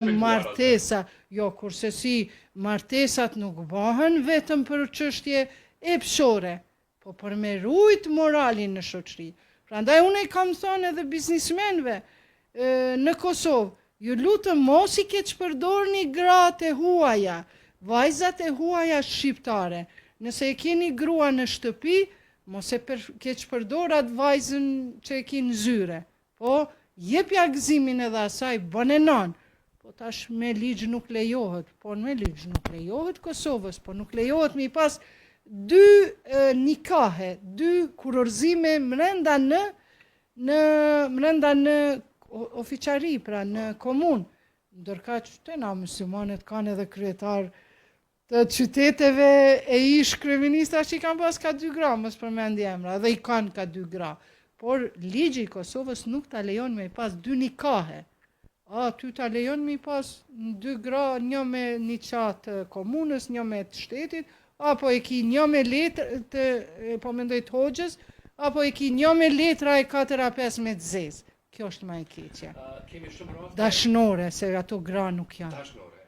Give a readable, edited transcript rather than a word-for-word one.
martesa, jo, kurse si martesat nuk bëhen vetëm për çështje epshore, po për me rujt moralin në shoqëri. Prandaj unë i kam thënë edhe biznismenve në Kosovë, ju lutëm mos i keq përdorni gratë e huaja, vajzat e huaja shqiptare. Nëse e keni grua në shtëpi, mos e keq përdorat vajzën që e keni zyre. Po, jepja gëzimin edhe asaj, bën e non. Po tash me ligj nuk lejohet, po me ligj nuk lejohet Kosovës, po nuk lejohet me i pas dy nikahe, dy kurorëzime mrenda në ofiçari, pra në komunë. Ndërka që na muslimanet kanë edhe kryetar të qyteteve e ish kryeministra që i kanë pas ka 2 gra, mos përmendi emra, dhe i kanë ka 2 gra. Por ligji i Kosovës nuk ta lejon me i pas 2 nikahe. Ty ta lejon me i pas 2 gra, një me një qatë komunës, një me të shtetit, apo e ki një me letrë po mendoj të hoxhës, apo e ki një me letra e 4-5 me të zezë. Kjo është më e keqja. Kemi shumë raste dashnore, se ato gra nuk janë. dashnore.